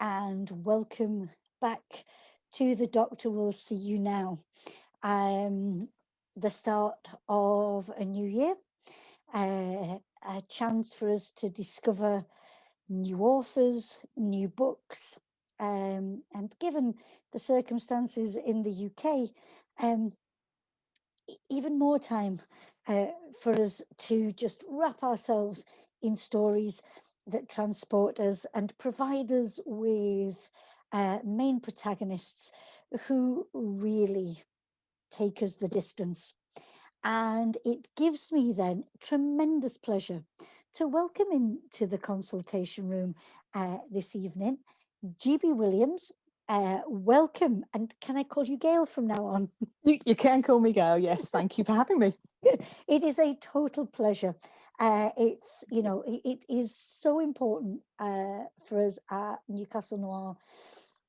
and welcome back to the Doctor Will See You Now. The start of a new year, a chance for us to discover new authors, new books, and given the circumstances in the UK, even more time for us to just wrap ourselves in stories that transport us and provide us with main protagonists who really take us the distance. And it gives me then tremendous pleasure to welcome into the consultation room this evening GB Williams. Welcome, and can I call you Gail from now on? You can call me Gail, yes. Thank you for having me. It is a total pleasure. It is so important for us at Newcastle Noir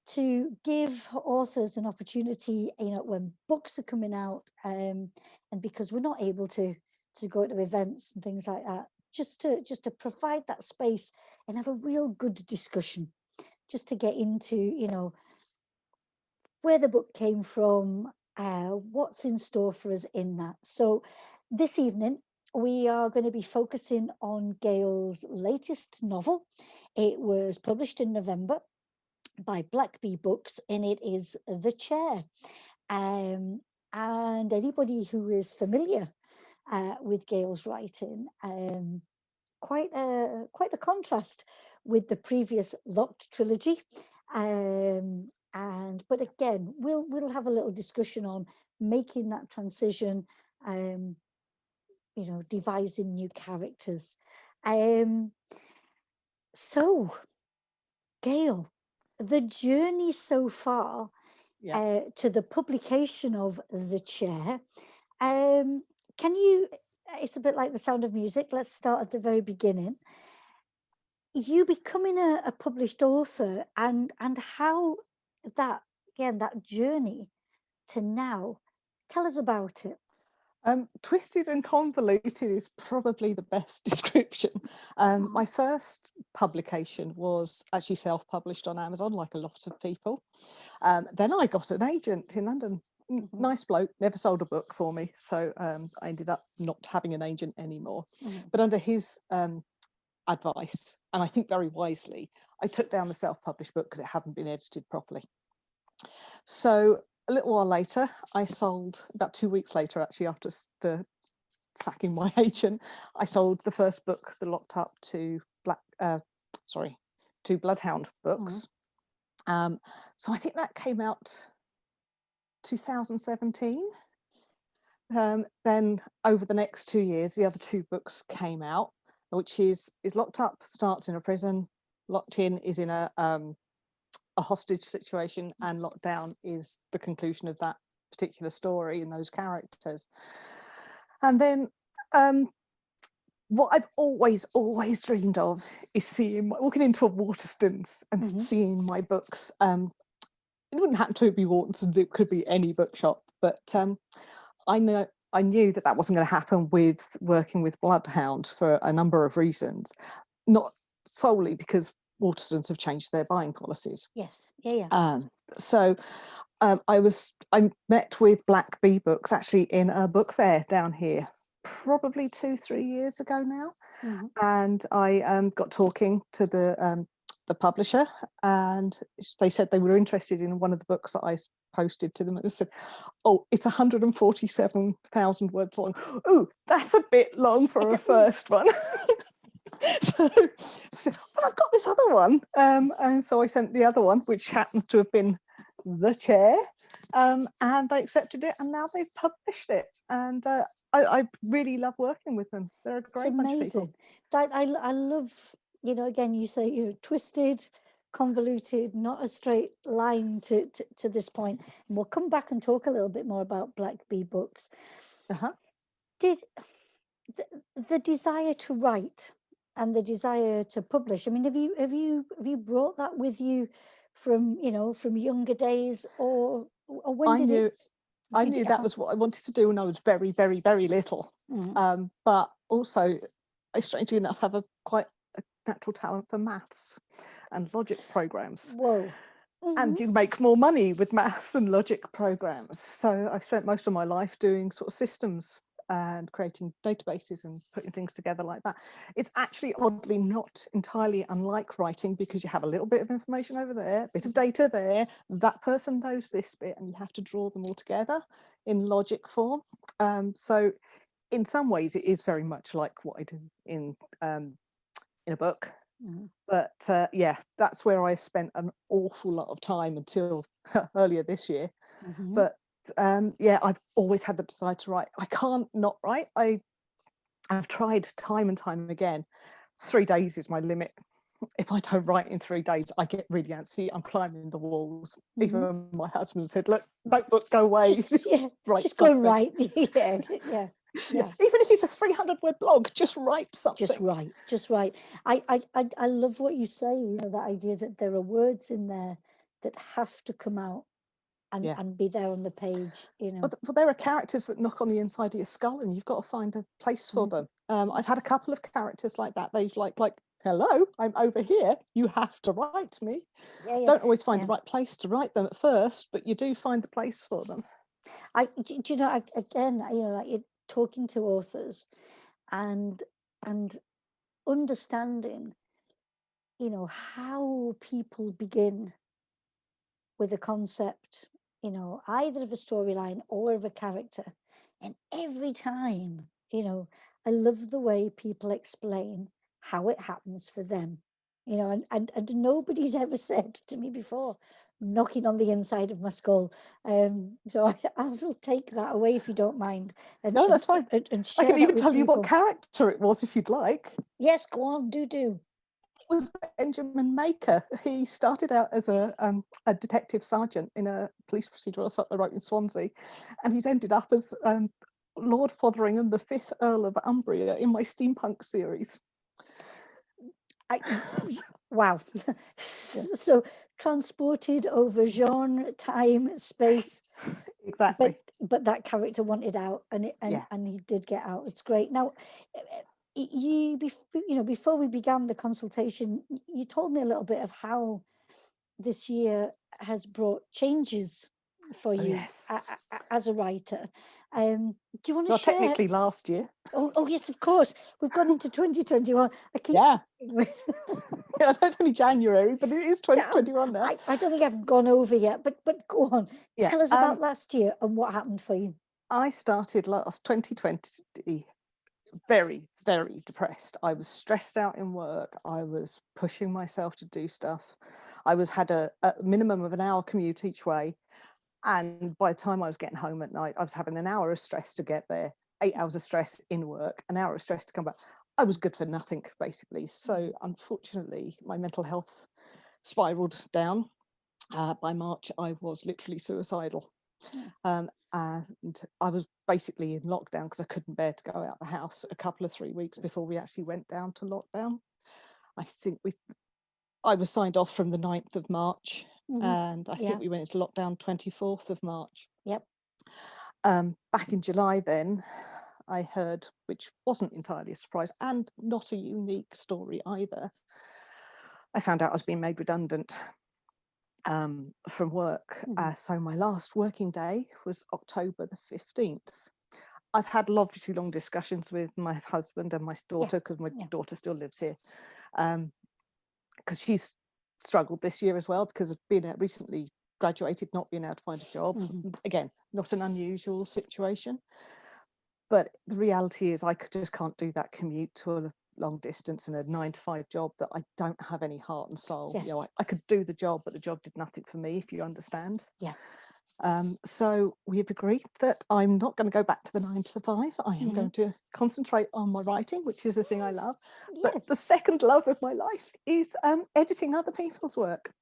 to give authors an opportunity, when books are coming out, and because we're not able to go to events and things like that, just to provide that space and have a real good discussion, just to get into, where the book came from, what's in store for us in that. So this evening, we are going to be focusing on Gail's latest novel. It was published in November by Black Bee Books, and it is The Chair. And anybody who is familiar with Gail's writing, quite a contrast with the previous Locked trilogy. But again, we'll have a little discussion on making that transition, devising new characters. So, Gail, the journey so far to the publication of The Chair, can you, it's a bit like The Sound of Music, let's start at the very beginning. You becoming a published author and how that journey to now, tell us about it. Twisted and convoluted is probably the best description. My first publication was actually self-published on Amazon, like a lot of people. Then I got an agent in London. Nice bloke, never sold a book for me. So I ended up not having an agent anymore. But under his advice, and I think very wisely, I took down the self-published book because it hadn't been edited properly. So a little while later, I sold, about 2 weeks later, actually, after sacking my agent, I sold the first book, The Locked Up, to Bloodhound Books. So I think that came out 2017. Then over the next 2 years, the other two books came out, which is Locked Up starts in a prison, Locked In is in a hostage situation, and Locked Down is the conclusion of that particular story and those characters. And then what I've always dreamed of is walking into a Waterstones and seeing my books. It wouldn't happen to be Waterstones, it could be any bookshop, but I knew that wasn't going to happen with working with Bloodhound for a number of reasons, not solely because Waterstones have changed their buying policies. Yes, yeah. So I met with Black Bee Books actually in a book fair down here, probably 2-3 years ago now, and I got talking to the publisher, and they said they were interested in one of the books that I posted to them, and they said, "Oh, it's 147,000 words long. Oh, that's a bit long for a first one." So well, I've got this other one, and so I sent the other one, which happens to have been The Chair, and they accepted it, and now they've published it, and I really love working with them. They're a great bunch of people. I love, again, you say you're twisted, convoluted, not a straight line to this point, and we'll come back and talk a little bit more about Black Bee Books. Did the desire to write and the desire to publish, I mean, have you brought that with you from younger days, or when I knew that was what I wanted to do when I was very, very, very little. But also, I strangely enough have quite a natural talent for maths and logic programs. Whoa. And you make more money with maths and logic programs. So I've spent most of my life doing sort of systems and creating databases and putting things together like that. It's actually oddly not entirely unlike writing, because you have a little bit of information over there, a bit of data there, that person knows this bit, and you have to draw them all together in logic form. So in some ways it is very much like what I do in a book. But yeah, that's where I spent an awful lot of time until earlier this year. But yeah, I've always had the desire to write. I can't not write. I've tried time and time again. 3 days is my limit. If I don't write in 3 days, I get really antsy. I'm climbing the walls. Even my husband said, "Look, notebook, go away. Just write go something." and write. Yeah. Yeah. Even if it's a 300-word blog, just write something. Just write. I love what you say, you know, that idea that there are words in there that have to come out and be there on the page, you know. Well, there are characters that knock on the inside of your skull, and you've got to find a place for them. I've had a couple of characters like that. They've like, "Hello, I'm over here. You have to write me." Don't always find the right place to write them at first, but you do find the place for them. Do you know, again, you know, like talking to authors and understanding, you know, how people begin with a concept, you know, either of a storyline or of a character. And every time, you know, I love the way people explain how it happens for them, you know, and nobody's ever said to me before, knocking on the inside of my skull. So I will take that away if you don't mind. No, that's fine. And I can even tell you people. what character it was if you'd like. Yes, go on, do. It was Benjamin Maker. He started out as a detective sergeant in a police procedural assault I wrote in Swansea, and he's ended up as Lord Fotheringham, the 5th Earl of Umbria, in my steampunk series. Wow. So transported over genre, time, space. Exactly. But that character wanted out, and he did get out. It's great. Now, you know, before we began the consultation, you told me a little bit of how this year has brought changes for you as a writer. Do you want to share? Technically last year. Oh yes, of course. We've gone into 2021. Yeah, it's only January, but it is 2021 now. I don't think I've gone over yet, but go on. Tell us about last year and what happened for you. I started last 2020 very, very depressed. I was stressed out in work. I was pushing myself to do stuff. I had a minimum of an hour commute each way. And by the time I was getting home at night, I was having an hour of stress to get there, 8 hours of stress in work, an hour of stress to come back. I was good for nothing, basically. So unfortunately, my mental health spiraled down. By March, I was literally suicidal. And I was basically in lockdown because I couldn't bear to go out the house a couple of 3 weeks before we actually went down to lockdown. I think I was signed off from the 9th of March, and I think we went into lockdown 24th of March. Yep. Back in July then, I heard, which wasn't entirely a surprise and not a unique story either, I found out I was being made redundant from work. So my last working day was October the 15th. I've had obviously long discussions with my husband and my daughter, because my daughter still lives here, because she's struggled this year as well because of being recently graduated, not being able to find a job. Again, not an unusual situation, but the reality is I just can't do that commute to a long distance in a 9-to-5 job that I don't have any heart and soul. You know, I could do the job, but the job did nothing for me, if you understand. So we've agreed that I'm not going to go back to the 9-to-5. I am going to concentrate on my writing, which is the thing I love. But the second love of my life is editing other people's work.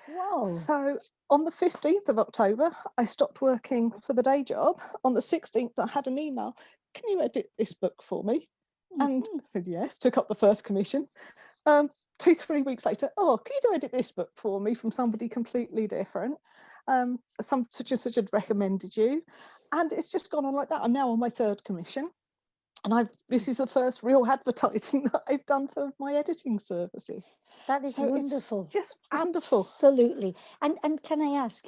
Wow. So on the 15th of October, I stopped working for the day job. On the 16th, I had an email. Can you edit this book for me? And I said yes, took up the first commission. 2-3 weeks later, can you edit this book for me from somebody completely different? Such and such had recommended you. And it's just gone on like that. I'm now on my 3rd commission. And this is the first real advertising that I've done for my editing services. That is So it's wonderful. just wonderful. Absolutely. And can I ask,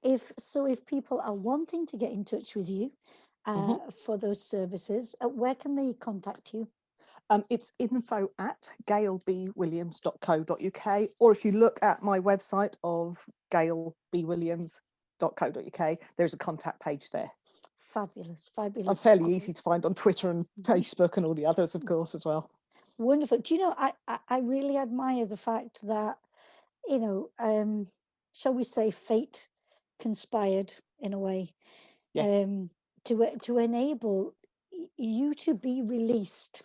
if people are wanting to get in touch with you Mhm. for those services, where can they contact you? It's info@gailbwilliams.co.uk, or if you look at my website of gailbwilliams.co.uk, there's a contact page there. Fabulous, I'm fabulous. fairly easy to find on Twitter and Mhm. Facebook and all the others, of course, as well. Wonderful. Do you know, I really admire the fact that, shall we say, fate conspired in a way, Yes. to enable you to be released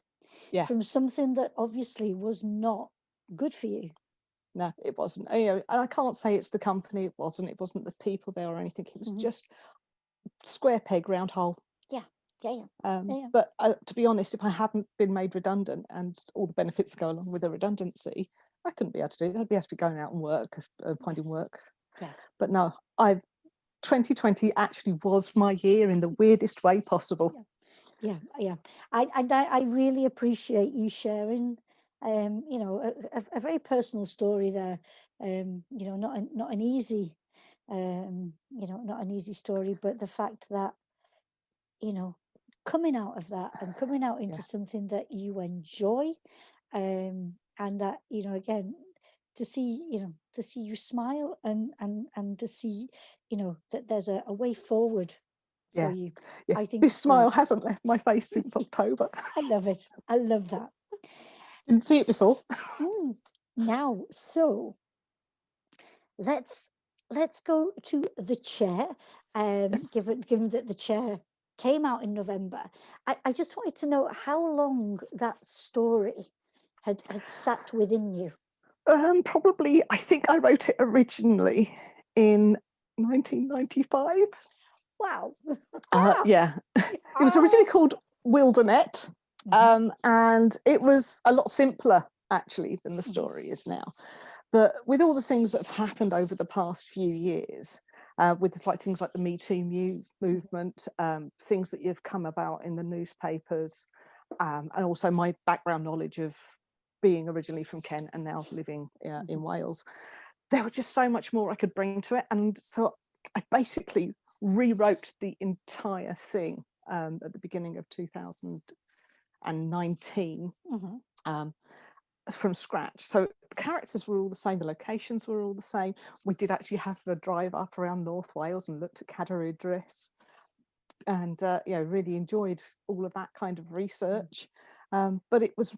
Yeah. from something that obviously was not good for you. No, it wasn't. And I can't say it's the company. It wasn't. It wasn't the people there or anything. It was Mhm. just square peg, round hole. Yeah, yeah, yeah. But to be honest, if I hadn't been made redundant and all the benefits go along with a redundancy, I couldn't be able to do it. I'd be able to be going out and work, finding Yes. work. Yeah. But no, 2020 actually was my year in the weirdest way possible. Yeah, yeah. I really appreciate you sharing, a very personal story there. Not an easy, not an easy story, but the fact that, you know, coming out of that and coming out into Yeah. something that you enjoy, and that, again, to see you smile and to see, that there's a way forward for Yeah. you. Yeah. I think This it's great. smile hasn't left my face since October. I love it. I love that. Didn't see it before. Mm. Now, so let's go to the chair. Yes. Given that the chair came out in November, I just wanted to know how long that story had sat within you. Probably, I think I wrote it originally in 1995. Wow. Yeah, it was originally Ah. called Wildernet, Mhm. and it was a lot simpler actually than the story is now. But with all the things that have happened over the past few years, with things like the Me Too movement, things that have come about in the newspapers, and also my background knowledge of being originally from Kent and now living in Wales, there was just so much more I could bring to it. And so I basically rewrote the entire thing at the beginning of 2019 Mhm. from scratch. So the characters were all the same, the locations were all the same. We did actually have a drive up around North Wales and looked at Cadair Idris, and really enjoyed all of that kind of research. But it was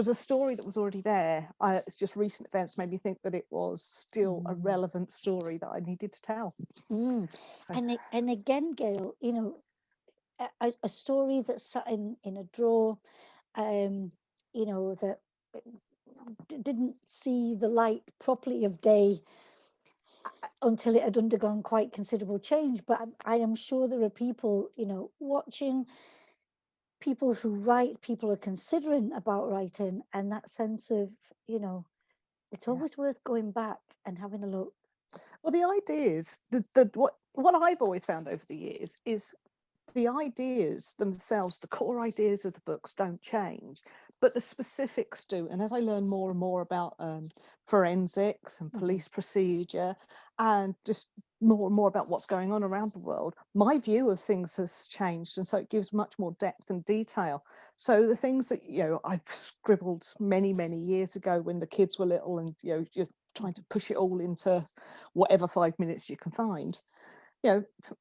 a story that was already there. It's just recent events made me think that it was still a relevant story that I needed to tell. Mm. So And again, Gail, a story that's sat in a drawer, that didn't see the light properly of day until it had undergone quite considerable change. But I am sure there are people, watching, people who write, people are considering about writing, and that sense of, it's yeah. always worth going back and having a look. Well, the ideas, what I've always found over the years is the ideas themselves, the core ideas of the books don't change, but the specifics do. And as I learn more and more about forensics and police procedure, and just more and more about what's going on around the world, my view of things has changed. And so it gives much more depth and detail. So the things that, I've scribbled many, many years ago when the kids were little, and, you're trying to push it all into whatever 5 minutes you can find.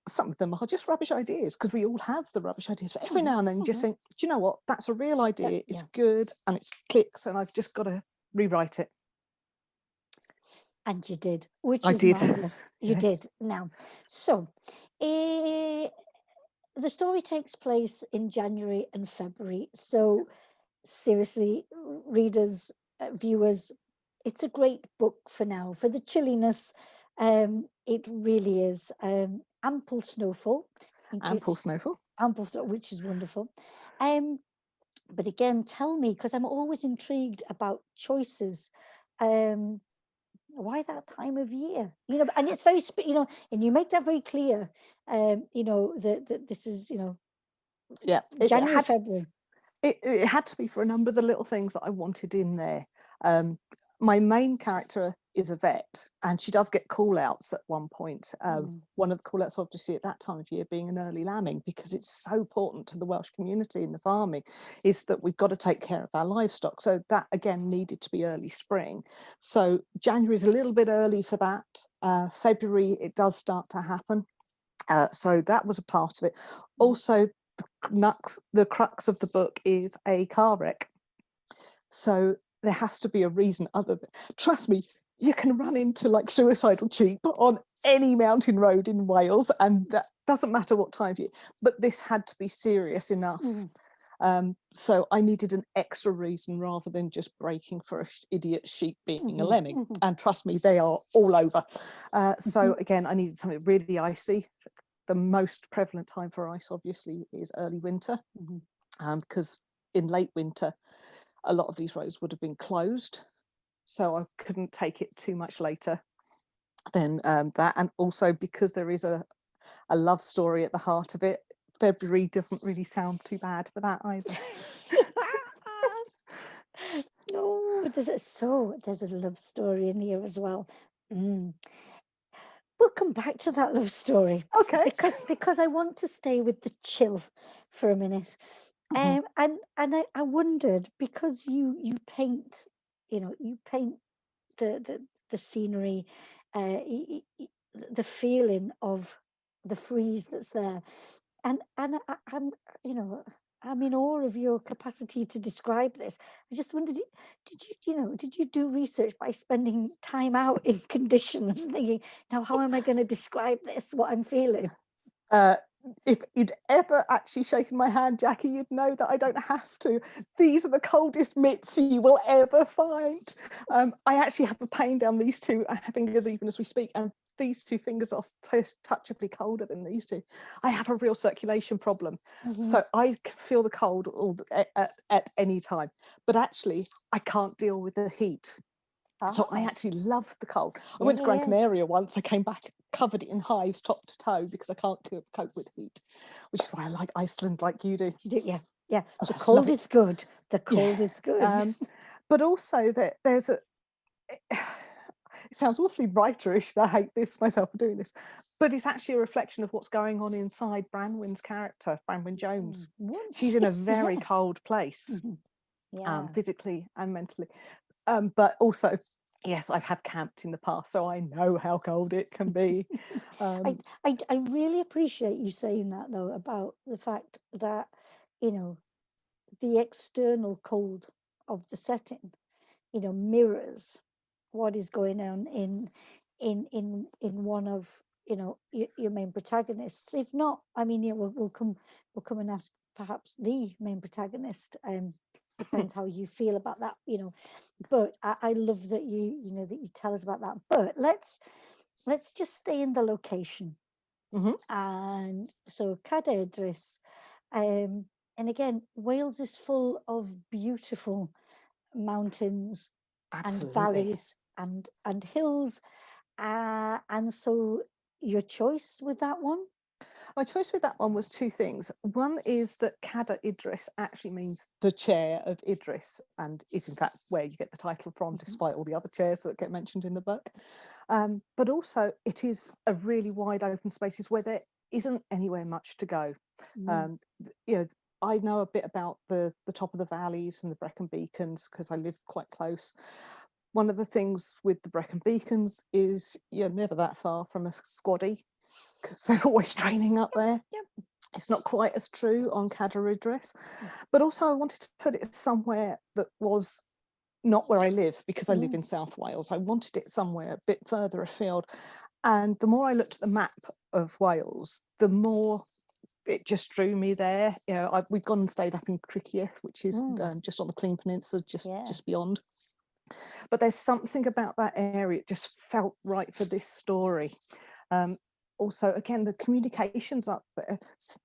Some of them are just rubbish ideas, because we all have the rubbish ideas, but every now and then you just think, do you know what, that's a real idea, it's good, and it's clicks, and I've just got to rewrite it. And you did, which I is did. marvelous. You Yes. did. Now, so the story takes place in January and February. So Yes. seriously, readers, viewers, it's a great book for now. For the chilliness, it really is. Ample snowfall, Ample snowfall. which is wonderful. But again, tell me, because I'm always intrigued about choices. Um, why that time of year? And it's very, and you make that very clear. That this is, Yeah, January, February. it had to be for a number of the little things that I wanted in there. My main character is a vet, and she does get call outs at one point. One of the call outs, obviously, at that time of year being an early lambing, because it's so important to the Welsh community in the farming, is that we've got to take care of our livestock. So that, again, needed to be early spring. So January is a little bit early for that. February, it does start to happen. So that was a part of it. Also, the crux of the book is a car wreck. So there has to be a reason other than, trust me, you can run into like suicidal sheep on any mountain road in Wales, and that doesn't matter what time of year, but this had to be serious enough. So I needed an extra reason rather than just breaking for an idiot sheep being a lemming. And trust me, they are all over. So again, I needed something really icy. The most prevalent time for ice, obviously, is early winter, because in late winter, a lot of these roads would have been closed. So I couldn't take it too much later than that. And also because there is a love story at the heart of it, February doesn't really sound too bad for that either. Oh, there's a love story in here as well. We'll come back to that love story. Okay. Because I want to stay with the chill for a minute. And I wondered, because you paint, you paint the scenery, the feeling of the frieze that's there, and I'm in awe of your capacity to describe this. I just wondered, did you do research by spending time out in conditions, thinking, now how am I going to describe this, what I'm feeling? If you'd ever actually shaken my hand, Jackie, you'd know that I don't have to. These are the coldest mitts you will ever find. I actually have the pain down these two fingers even as we speak, and these two fingers are touchably colder than these two. I have a real circulation problem, so I can feel the cold at any time. But actually, I can't deal with the heat. So I actually love the cold. I went to Gran Canaria once. I came back covered in hives top to toe because I can't cope with heat, which is why I like Iceland like you do. You do, yeah. The cold is good. The cold is good. But also that there's it sounds awfully writerish. I hate this myself for doing this, but it's actually a reflection of what's going on inside Branwen's character, Branwen Jones. She's in a very cold place, physically and mentally. But also, yes, I've had camped in the past, so I know how cold it can be. I really appreciate you saying that, though, about the fact that, the external cold of the setting, mirrors what is going on in one of, your main protagonists. If not, I mean, we'll come and ask perhaps the main protagonist. Depends how you feel about that, but I love that that you tell us about that. But let's just stay in the location. And so Cadair Idris, and again, Wales is full of beautiful mountains and valleys and hills, and so your choice with that one? My choice with that one was two things. One is that Cadair Idris actually means the chair of Idris, and is in fact where you get the title from, despite all the other chairs that get mentioned in the book. But also it is a really wide open spaces where there isn't anywhere much to go. I know a bit about the top of the valleys and the Brecon Beacons because I live quite close. One of the things with the Brecon Beacons is you're never that far from a squaddy, because they're always training up there. It's not quite as true on Cadair Idris, but also I wanted to put it somewhere that was not where I live, because I live in South Wales. I wanted it somewhere a bit further afield, and the more I looked at the map of Wales, the more it just drew me there. We've gone and stayed up in Criccieth, which is just on the Clean Peninsula, just beyond. But there's something about that area, it just felt right for this story. Also, again, the communications up there,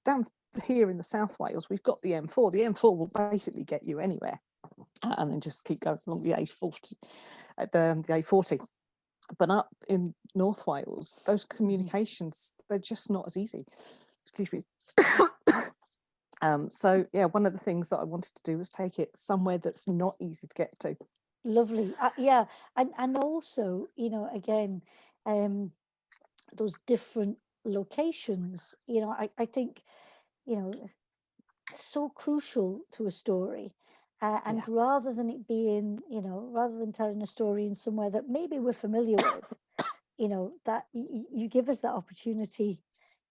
down here in the South Wales, we've got the M4. The M4 will basically get you anywhere, and then just keep going along the A40, the A40. But up in North Wales, those communications, they're just not as easy. Excuse me. So yeah, one of the things that I wanted to do was take it somewhere that's not easy to get to. Lovely. Yeah. And also, again, um, those different locations, I think, you know, so crucial to a story. And Yeah. rather than it being, rather than telling a story in somewhere that maybe we're familiar with, that you give us that opportunity,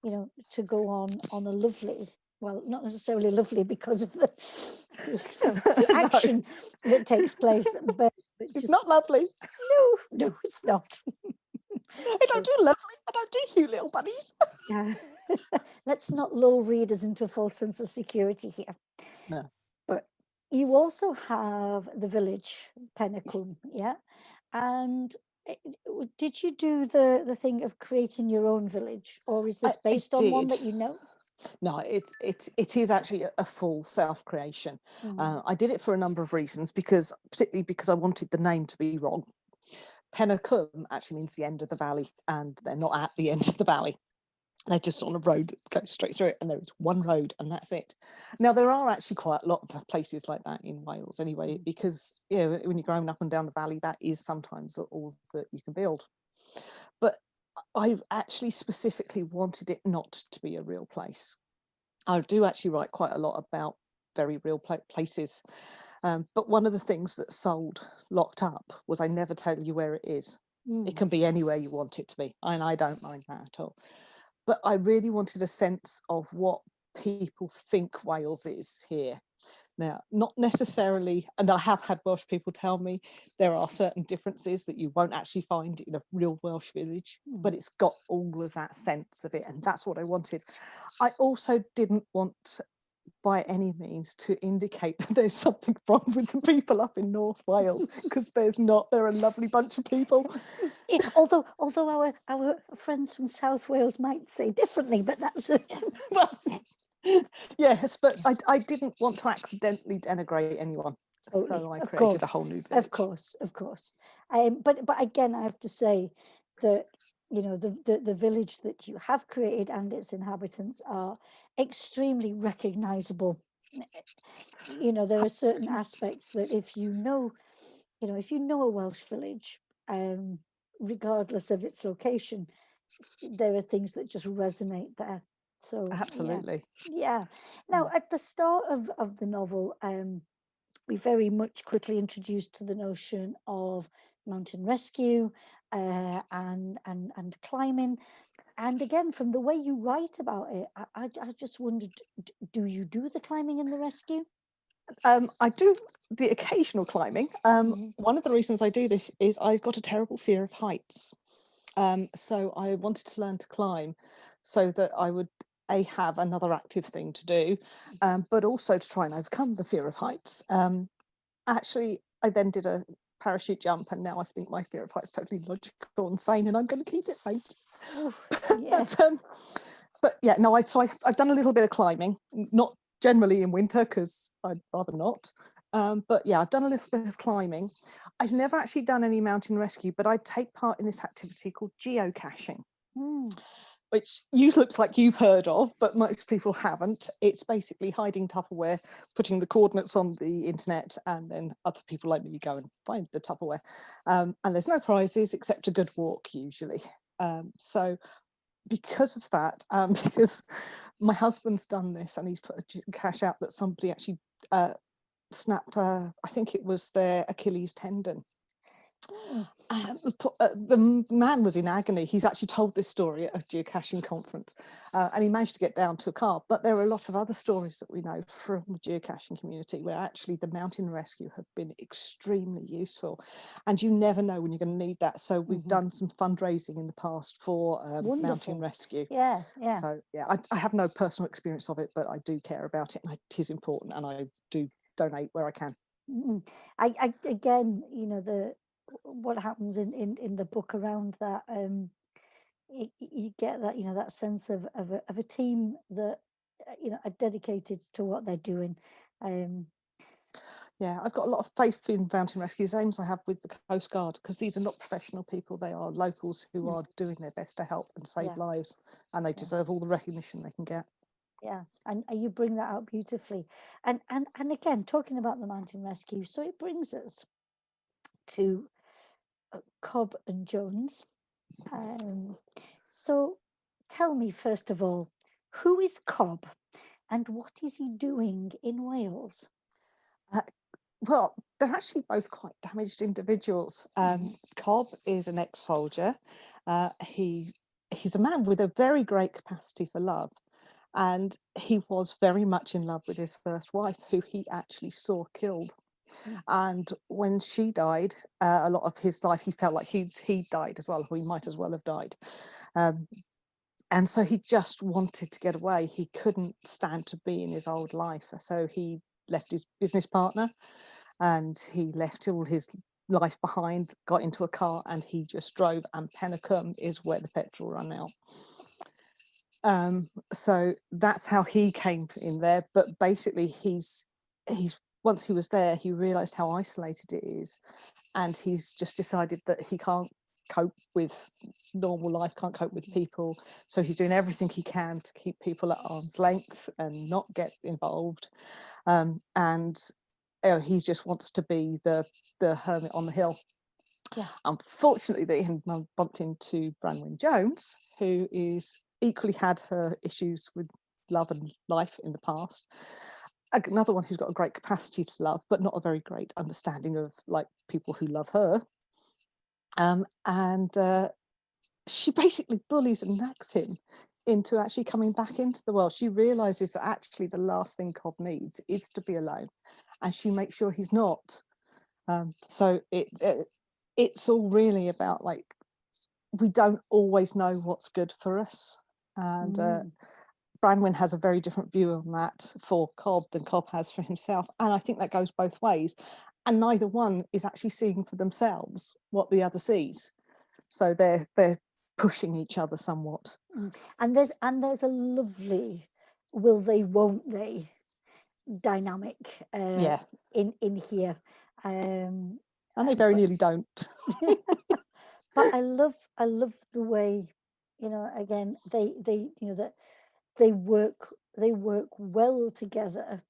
to go on a lovely, well, not necessarily lovely because of the No, action that takes place, but it's just not lovely. no, it's not. I don't So, do lovely. I don't do cute little bunnies. yeah, let's not lull readers into a false sense of security here. No. But you also have the village, Penacum, yeah? And did you do the thing of creating your own village, or is this I based on one did. that you know? No, it is actually a full self creation. Mm. I did it for a number of reasons, because particularly because I wanted the name to be wrong. Penacum actually means the end of the valley, and they're not at the end of the valley. They're just on a road that goes straight through it, and there is one road, and that's it. Now, there are actually quite a lot of places like that in Wales anyway, because when you're growing up and down the valley, that is sometimes all that you can build. But I actually specifically wanted it not to be a real place. I do actually write quite a lot about very real places. But one of the things that sold Locked Up was I never tell you where it is. It Mm. can be anywhere you want it to be, and I don't mind that at all. But I really wanted a sense of what people think Wales is here. Now, not necessarily, and I have had Welsh people tell me there are certain differences that you won't actually find in a real Welsh village, but it's got all of that sense of it, and that's what I wanted. I also didn't want by any means to indicate that there's something wrong with the people up in North Wales, because there's not. They're a lovely bunch of people. Although our friends from South Wales might say differently, but that's Well, yes, but I didn't want to accidentally denigrate anyone, totally, so I of created a course, whole new village. of course. But again, I have to say that the village that you have created and its inhabitants are extremely recognizable. There are certain aspects that if you know a Welsh village, regardless of its location, there are things that just resonate there. So yeah, Absolutely. yeah. Now at the start of the novel, we very much quickly introduced to the notion of mountain rescue, and climbing. And again, from the way you write about it, I just wondered, do you do the climbing and the rescue? I do the occasional climbing. Mhm. One of the reasons I do this is I've got a terrible fear of heights. So I wanted to learn to climb so that I would have another active thing to do, but also to try and overcome the fear of heights. Actually, I then did a parachute jump, and now I think my fear of heights is totally logical and sane, and I'm going to keep it. Thank you. Oh, yeah. But yeah, no, I've done a little bit of climbing, not generally in winter because I'd rather not. But yeah, I've done a little bit of climbing. I've never actually done any mountain rescue, but I take part in this activity called geocaching, Mm. which looks like you've heard of, but most people haven't. It's basically hiding Tupperware, putting the coordinates on the internet, and then other people like me go and find the Tupperware. And there's no prizes except a good walk usually. So because of that, because my husband's done this and he's put a cash out that somebody actually snapped, I think it was their Achilles tendon. Mm. The man was in agony. He's actually told this story at a geocaching conference, and he managed to get down to a car. But there are a lot of other stories that we know from the geocaching community where actually the mountain rescue have been extremely useful, and you never know when you're going to need that. So we've done some fundraising in the past for mountain Wonderful. rescue. Yeah. So yeah, I have no personal experience of it, but I do care about it, and it is important, and I do donate where I can. Mm. I again, what happens in the book around that, you get that, that sense of a team that, are dedicated to what they're doing. Um, Yeah, I've got a lot of faith in mountain rescue, same as I have with the Coast Guard, because these are not professional people. They are locals who Mm. are doing their best to help and save Yeah. lives, and they Yeah. deserve all the recognition they can get. yeah, and you bring that out beautifully. And again, talking about the mountain rescue, so it brings us to Cobb and Jones. Um, so tell me, first of all, who is Cobb and what is he doing in Wales? Uh, well, they're actually both quite damaged individuals. Cobb is an ex-soldier. He's a man with a very great capacity for love, and he was very much in love with his first wife, who he actually saw killed. Mm. And when she died, a lot of his life, he felt like he died as well, or he might as well have died. Um, and so he just wanted to get away. He couldn't stand to be in his old life. So he left his business partner and he left all his life behind, got into a car, and he just drove. And Penicum is where the petrol ran out. So that's how he came in there. But basically, he's once he was there, he realised how isolated it is, and he's just decided that he can't cope with normal life, can't cope with people. So he's doing everything he can to keep people at arm's length and not get involved. And he just wants to be the hermit on the hill. Yeah. Unfortunately, they bumped into Branwen Jones, who is equally had her issues with love and life in the past. Another one who's got a great capacity to love, but not a very great understanding of like people who love her. And she basically bullies and nags him into actually coming back into the world. She realizes that actually the last thing Cobb needs is to be alone, and she makes sure he's not. So it's all really about like, we don't always know what's good for us, and Branwen has a very different view on that for Cobb than Cobb has for himself, and I think that goes both ways, and neither one is actually seeing for themselves what the other sees, so they're pushing each other somewhat. And there's a lovely will they won't they dynamic Yeah, in here. and they very nearly don't. But I love the way, again, they that they work well together,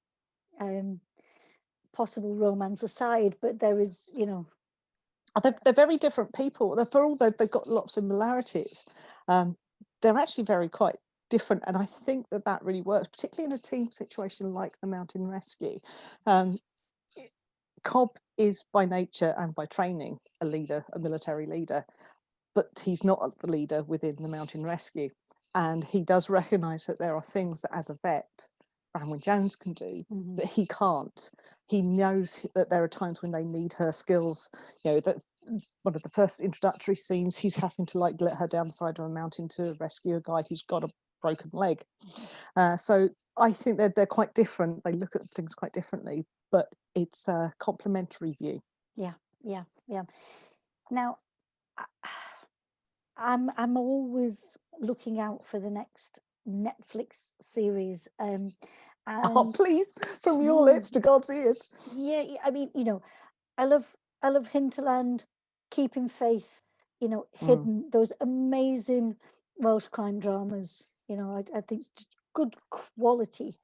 possible romance aside, but there is, They're very different people. For all they've got lots of similarities, they're actually very quite different, and I think that really works, particularly in a team situation like the Mountain Rescue. Cobb is by nature and by training a leader, a military leader, but he's not the leader within the Mountain Rescue, and he does recognise that there are things that as a vet Branwen Jones can do that he can't. He knows that there are times when they need her skills. That one of the first introductory scenes, he's having to like let her down the side of a mountain to rescue a guy who's got a broken leg. So I think they're quite different. They look at things quite differently, but it's a complementary view. Yeah. Now, I'm always looking out for the next Netflix series. Oh, please, from your lips to God's ears. Yeah, I mean, I love Hinterland, Keeping Faith, Hidden, those amazing Welsh crime dramas. I think it's just good quality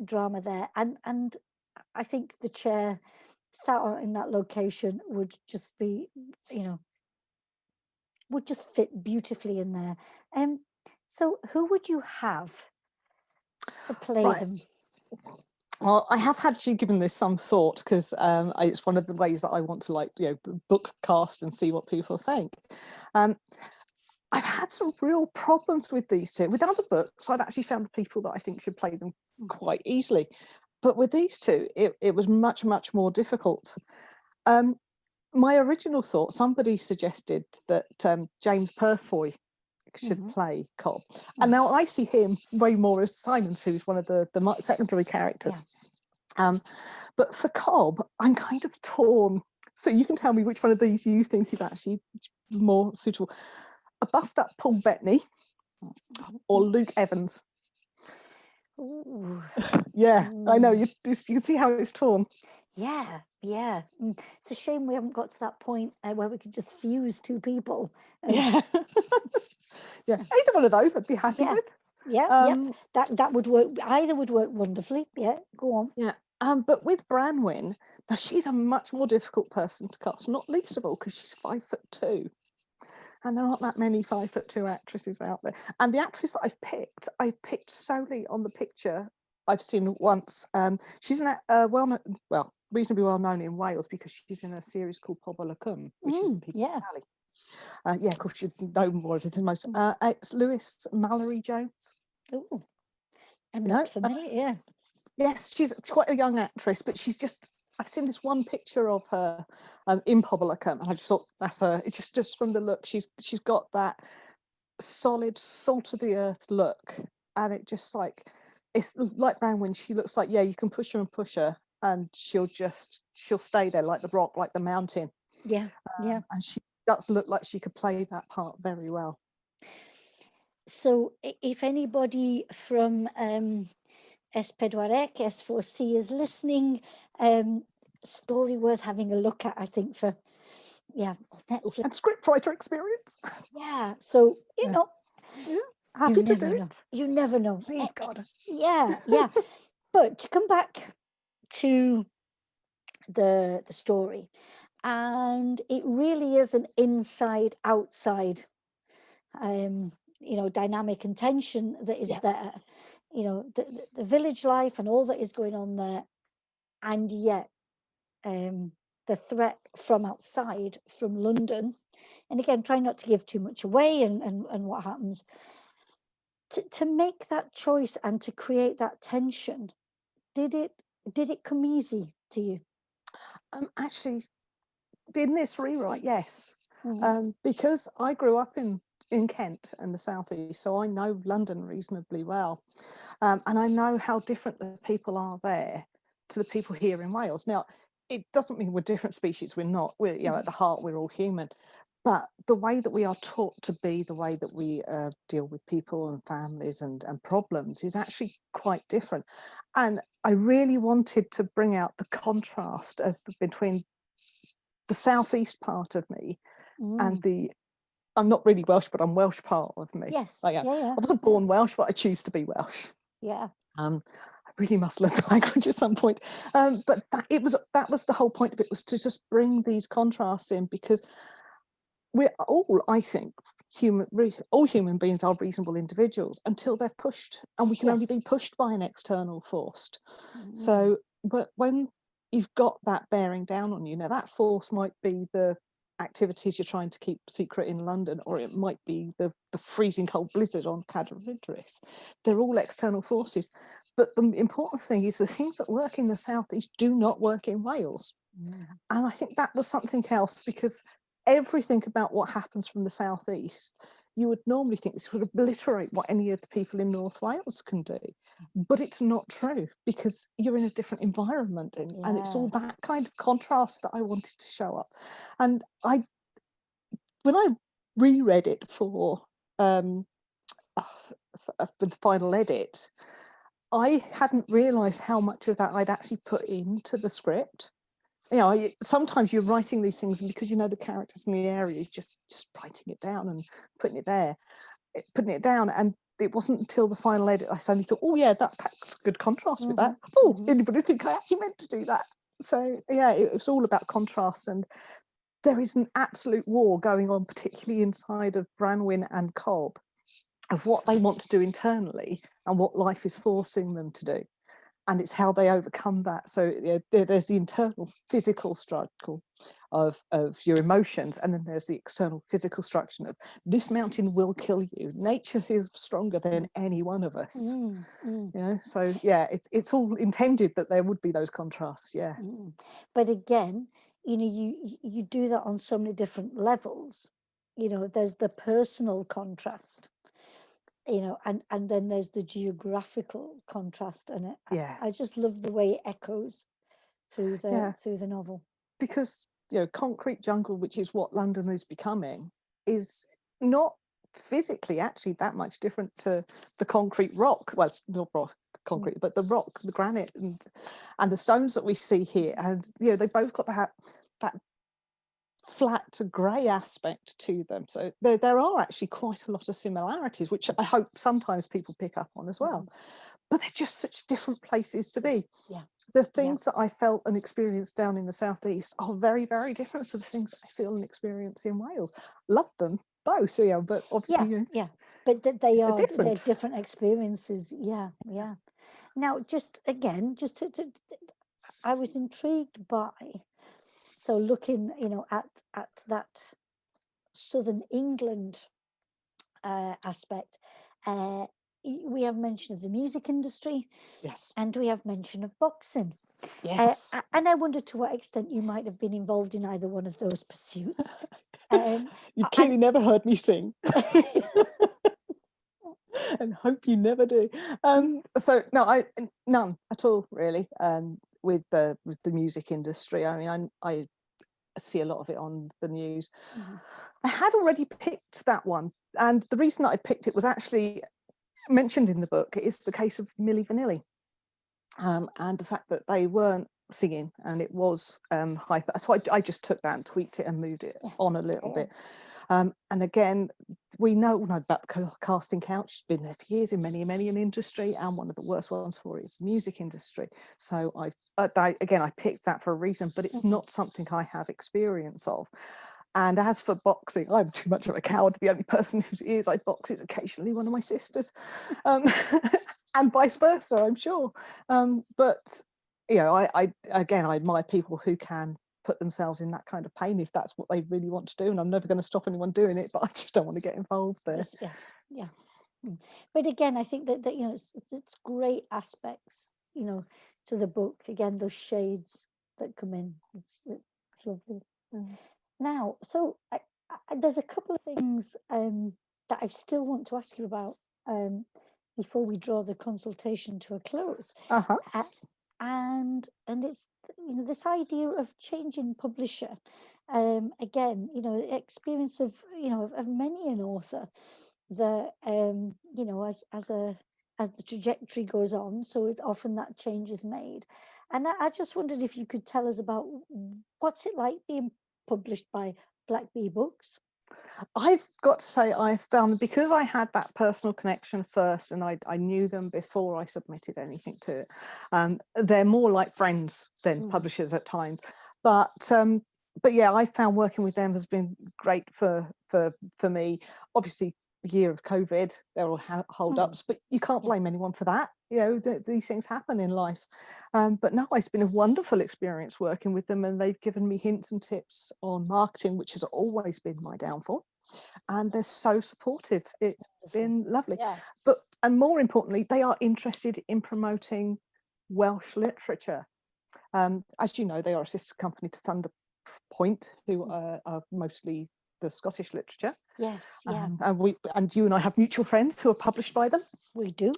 drama there, and I think the chair sat out in that location would just be, would just fit beautifully in there. So who would you have to play them? Well, I have actually given this some thought, because it's one of the ways that I want to book cast and see what people think. I've had some real problems with these two. With other books, I'd actually found the people that I think should play them quite easily. But with these two, it was much, much more difficult. My original thought, somebody suggested that James Purfoy should play Cobb. And now I see him way more as Simons, who's one of the secondary characters. But for Cobb, I'm kind of torn. So you can tell me which one of these you think is actually more suitable. A buffed up Paul Bettany or Luke Evans? Ooh. Yeah, I know, you can see how it's torn. Yeah. It's a shame we haven't got to that point where we could just fuse two people. Yeah. Yeah, either one of those I'd be happy with. yeah. That would work. Either would work wonderfully. Yeah, go on. Yeah. But with Branwen, now she's a much more difficult person to cast, not least of all because she's 5'2". And there aren't that many 5'2" actresses out there. And the actress that I've picked solely on the picture I've seen once. She's reasonably well known in Wales because she's in a series called Pobl y Cwm, which is the People Valley. Yeah, of course you know more of it than most. It's Lewis Mallory Jones. Oh, I'm not familiar. Yeah. Yes, she's quite a young actress, but I've seen this one picture of her in Pobl y Cwm, and I just thought that's her. It's just from the look, she's got that solid, salt of the earth look, and it's like Branwen. She looks like, yeah, you can push her, and she'll stay there like the rock, like the mountain. Yeah, yeah. And she does look like she could play that part very well. So, if anybody from S4C, S4C is listening, story worth having a look at, I think, for Netflix. And scriptwriter experience. Yeah, so you know, happy to do it. You never know. Please God. Yeah. But to come back to the story, and it really is an inside outside dynamic and tension that is there, the village life and all that is going on there, and yet the threat from outside, from London, and again, try not to give too much away and what happens to make that choice and to create that tension. Did it come easy to you? Actually, in this rewrite, yes. Because I grew up in Kent and the southeast, so I know London reasonably well, and I know how different the people are there to the people here in Wales. Now, it doesn't mean we're different species. We're not. We're at the heart, we're all human, but the way that we are taught to be, the way that we deal with people and families and problems is actually quite different. And I really wanted to bring out the contrast between the southeast part of me and I'm not really Welsh, but I'm Welsh part of me. Yes. I wasn't born Welsh, but I choose to be Welsh. Yeah. I really must learn the language at some point. But that was the whole point of it, was to just bring these contrasts in, because we're all, I think, all human beings are reasonable individuals until they're pushed, and we can only be pushed by an external force. So, but when you've got that bearing down on you, now that force might be the activities you're trying to keep secret in London, or it might be the freezing cold blizzard on Cadair Idris. They're all external forces, but the important thing is the things that work in the southeast do not work in Wales. And I think that was something else, because everything about what happens from the southeast, you would normally think this would obliterate what any of the people in North Wales can do, but it's not true, because you're in a different environment, and it's all that kind of contrast that I wanted to show up. And when I reread it for the final edit, I hadn't realised how much of that I'd actually put into the script. Sometimes you're writing these things, and because you know the characters in the area, just writing it down and putting it down. And it wasn't until the final edit I suddenly thought, oh yeah, that's a good contrast with that. Oh, anybody think I actually meant to do that? So yeah, it was all about contrast, and there is an absolute war going on, particularly inside of Branwen and Cobb, of what they want to do internally and what life is forcing them to do. And it's how they overcome that. So there's the internal physical struggle of your emotions, and then there's the external physical structure of this mountain will kill you. Nature is stronger than any one of us. So yeah, it's all intended that there would be those contrasts. But again, you do that on so many different levels. There's the personal contrast, and then there's the geographical contrast, and I just love the way it echoes through the novel. Because concrete jungle, which is what London is becoming, is not physically actually that much different to the concrete rock. Well, it's not rock concrete, but the rock, the granite, and the stones that we see here, and they both got that flat grey aspect to them. So there are actually quite a lot of similarities, which I hope sometimes people pick up on as well. But they're just such different places to be. Yeah. The things that I felt and experienced down in the southeast are very, very different to the things that I feel and experience in Wales. Love them both, but obviously but they're different. different experiences. Yeah. Now, just again, I was intrigued by, so looking, at that Southern England aspect. We have mention of the music industry, Yes. and we have mention of boxing. Yes. And I wondered to what extent you might have been involved in either one of those pursuits. You clearly never heard me sing. And hope you never do. So no, none at all really. With the music industry, I mean, I see a lot of it on the news. I had already picked that one, and the reason that I picked it was actually mentioned in the book. Is the case of Milli Vanilli, and the fact that they weren't singing and it was hyper. So I just took that and tweaked it and moved it on a little bit. And again, we know about the casting couch. It's been there for years in many an industry, and one of the worst ones for it is the music industry. So I picked that for a reason, but it's not something I have experience of. And as for boxing, I'm too much of a coward. The only person whose ears I box is occasionally one of my sisters, and vice versa, I'm sure. But I admire people who can put themselves in that kind of pain if that's what they really want to do. And I'm never going to stop anyone doing it, but I just don't want to get involved there. Yeah. But again, I think that it's great aspects, to the book. Again, those shades that come in. It's lovely. Now, so there's a couple of things that I still want to ask you about before we draw the consultation to a close. And it's this idea of changing publisher. Again, experience of of many an author that as the trajectory goes on, so it often that change is made. And I just wondered if you could tell us about what's it like being published by Black Bee Books. I've got to say, I found, because I had that personal connection first and I knew them before I submitted anything to it, they're more like friends than publishers at times. But yeah, I found working with them has been great for me. Obviously, year of COVID, there are all hold-ups, but you can't blame anyone for that. These things happen in life. But no, it's been a wonderful experience working with them, and they've given me hints and tips on marketing, which has always been my downfall. And they're so supportive. It's been lovely. And more importantly, they are interested in promoting Welsh literature. As you know, they are a sister company to Thunder Point, who are mostly the Scottish literature. Yes, and you and I have mutual friends who are published by them. We do.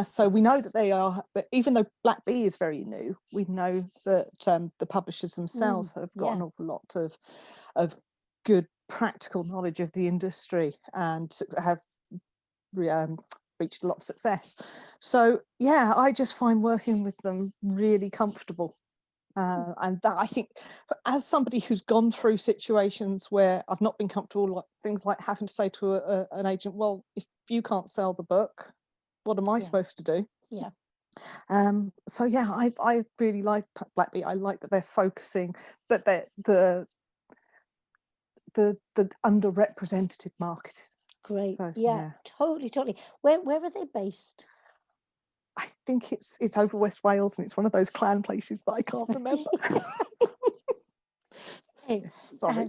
So we know that they are, even though Black Bee is very new, we know that the publishers themselves have got an awful lot of good practical knowledge of the industry and have reached a lot of success. So yeah, I just find working with them really comfortable. And that, I think, as somebody who's gone through situations where I've not been comfortable, like things like having to say to an agent, well, if you can't sell the book, what am I supposed to do? So yeah, I really like Black Bee. I like that they're focusing, that they're the underrepresented market. Great. So, totally. Where are they based? I think it's over West Wales, and it's one of those clan places that I can't remember. Sorry.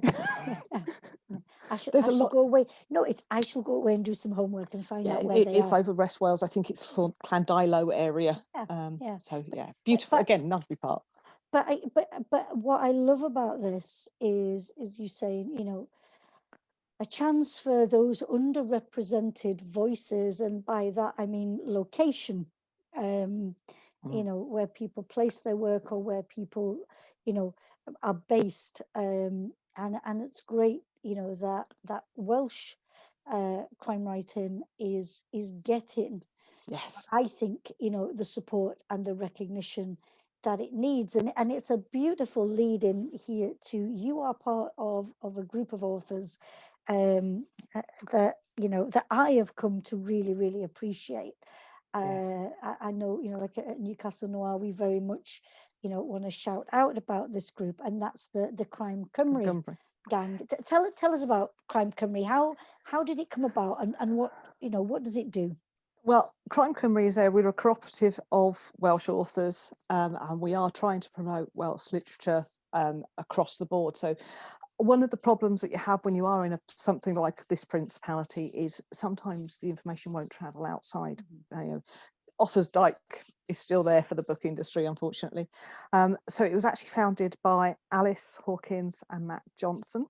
I shall go away. No, I shall go away and do some homework and find out where they are. It's over West Wales. I think it's for Llandilo area. So yeah, beautiful. Again, lovely part. But what I love about this is you saying, a chance for those underrepresented voices, and by that I mean location, where people place their work or where people, are based, and it's great, that Welsh crime writing is getting, yes, I think, the support and the recognition that it needs. And it's a beautiful lead in here to, you are part of a group of authors that, that I have come to really, really appreciate. Yes. I know, like at Newcastle Noir, we very much, want to shout out about this group, and that's the Crime Cymru Montgomery. gang. Tell us about Crime Cymru. How did it come about, and what does it do? Well, Crime Cymru is we're a cooperative of Welsh authors, and we are trying to promote Welsh literature across the board. So one of the problems that you have when you are in something like this principality is sometimes the information won't travel outside. Offa's Dyke is still there for the book industry, unfortunately. So it was actually founded by Alice Hawkins and Matt Johnson,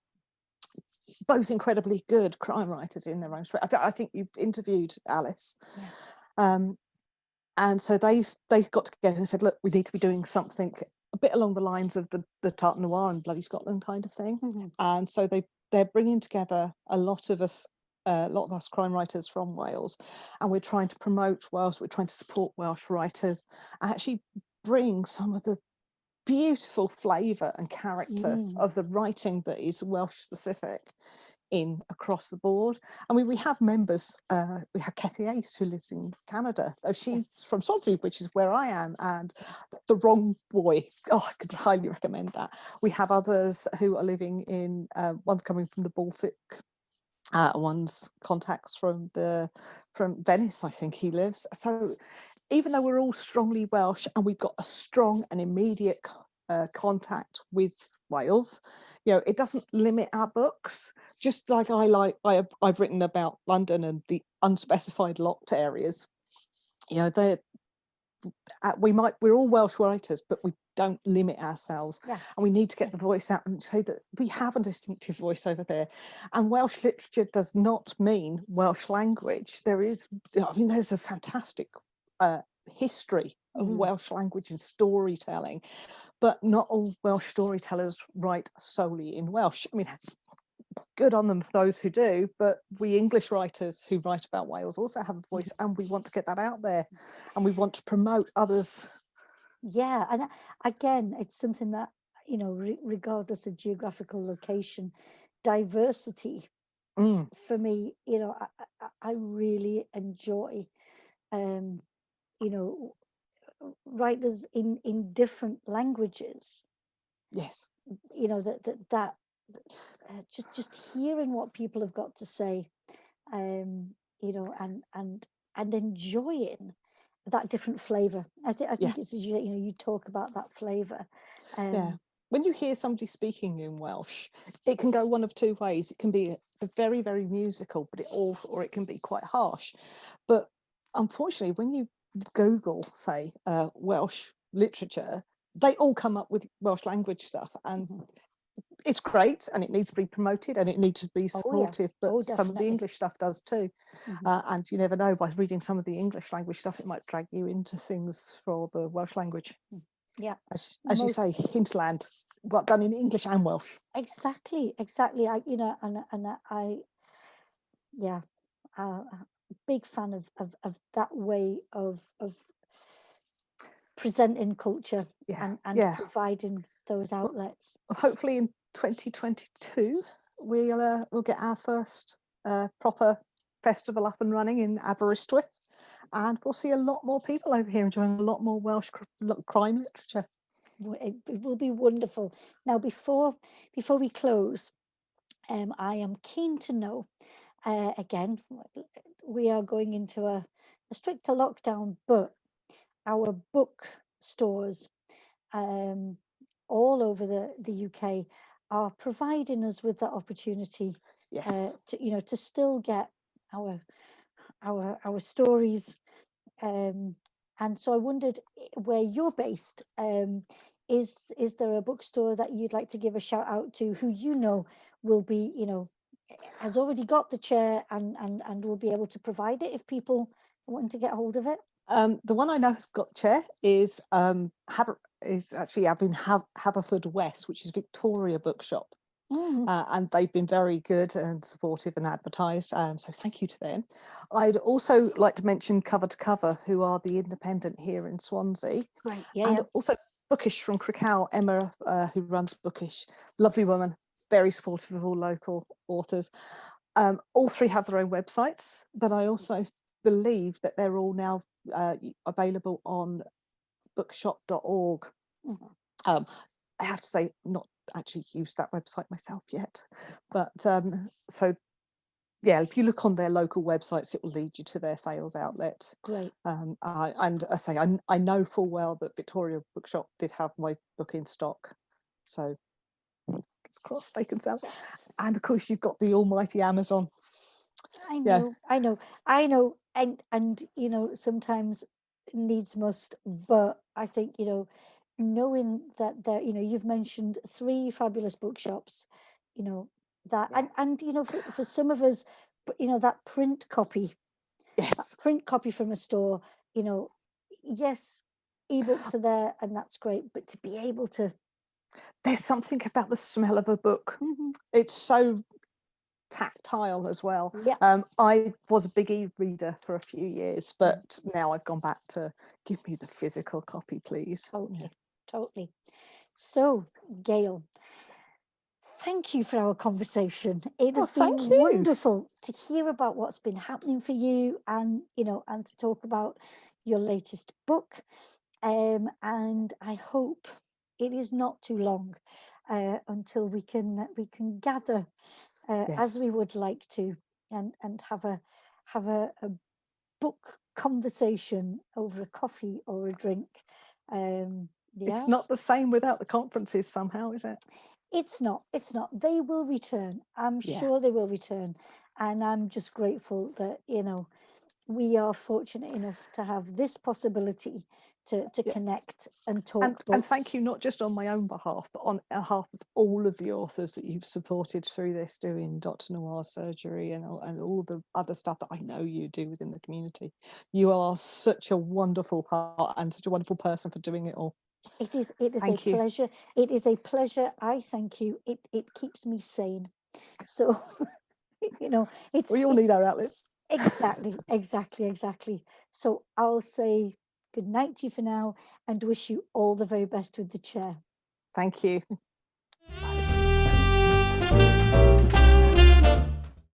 both incredibly good crime writers in their own way. I think you've interviewed Alice. Yeah. And so they got together and said, look, we need to be doing something a bit along the lines of the Tart Noir and Bloody Scotland kind of thing. And so they're bringing together a lot of us crime writers from Wales, and we're trying to promote Wales, we're trying to support Welsh writers, and actually bring some of the beautiful flavour and character of the writing that is Welsh specific in across the board. I mean, we have members, we have Kathy Ace, who lives in Canada, though she's from Swansea, which is where I am, and The Wrong Boy, I could highly recommend that. We have others who are living in, one's coming from the Baltic, one's contacts from Venice, I think he lives. So even though we're all strongly Welsh and we've got a strong and immediate contact with Wales, it doesn't limit our books. Just like I've written about London and the unspecified locked areas. We're all Welsh writers, but we don't limit ourselves. Yeah. And we need to get the voice out and say that we have a distinctive voice over there. And Welsh literature does not mean Welsh language. There's a fantastic history of Welsh language and storytelling, but not all Welsh storytellers write solely in Welsh. I mean, good on them for those who do, but we English writers who write about Wales also have a voice, and we want to get that out there, and we want to promote others. Yeah, and again, it's something that, regardless of geographical location, diversity for me, I really enjoy, writers in different languages. Yes. That just hearing what people have got to say, and enjoying that different flavor. I think it's, you talk about that flavor. When you hear somebody speaking in Welsh, it can go one of two ways. It can be very, very musical, or it can be quite harsh. But unfortunately, when you Google, say, Welsh literature, they all come up with Welsh language stuff, and it's great, and it needs to be promoted, and it needs to be supportive. But some of the English stuff does too, and you never know, by reading some of the English language stuff, it might drag you into things for the Welsh language. Yeah, as you say, hinterland, but done in English and Welsh. Exactly. A big fan of that way of presenting culture and providing those outlets. Well, hopefully in 2022 we'll get our first proper festival up and running in Aberystwyth, and we'll see a lot more people over here enjoying a lot more Welsh crime literature. It will be wonderful. Now, before we close, I am keen to know, again, we are going into a stricter lockdown, but our book stores all over the UK are providing us with that opportunity to still get our stories. And so I wondered, where you're based, is there a bookstore that you'd like to give a shout out to, who will be, has already got the chair and will be able to provide it if people want to get hold of it? The one I know has got chair is actually up in Haverfordwest, which is Victoria Bookshop. And they've been very good and supportive and advertised, so thank you to them. I'd also like to mention Cover to Cover, who are the independent here in Swansea. Right. And also Bookish from Crickhowell, Emma, who runs Bookish, lovely woman, very supportive of all local authors. All three have their own websites, but I also believe that they're all now available on bookshop.org. Mhm. I have to say, not actually used that website myself yet, but so yeah, if you look on their local websites, it will lead you to their sales outlet. Great. And I say I know full well that Victoria Bookshop did have my book in stock, so it's crossed they can sell. Yes. And of course, you've got the almighty Amazon. I Yeah. know, I know, I know, and you know, sometimes needs must, but I think, you know, knowing that there, you know, you've mentioned three fabulous bookshops, you know, that Yeah. and you know, for some of us, you know, that Yes, print copy from a store, you know, yes, ebooks are there and that's great, but to be able to, there's something about the smell of a book. Mhm. It's so tactile as well. Yeah, I was a big e-reader for a few years, but now I've gone back to give me the physical copy, please. totally, totally. So, Gail, thank you for our conversation. It Oh, has been thank you. wonderful to hear about what's been happening for you and, you know, and to talk about your latest book. And I hope it is not too long until we can gather as Yes. we would like to and have a book conversation over a coffee or a drink. Yeah. It's not the same without the conferences somehow, is it? It's not. They will return. I'm Yeah. sure they will return. And I'm just grateful that, you know, we are fortunate enough to have this possibility to Yeah. connect and And talk thank books. you, not just on my own behalf, but on behalf of all of the authors that you've supported through this, doing Dr. Noir surgery and all the other stuff that I know you do within the community. You are such a wonderful heart and such a wonderful person for doing it all. It is a Thank you. pleasure. It is a pleasure. I thank you. It keeps me sane. So, you know, We all it's need our outlets. exactly. So I'll say good night to you for now and wish you all the very best with the chair. Thank you.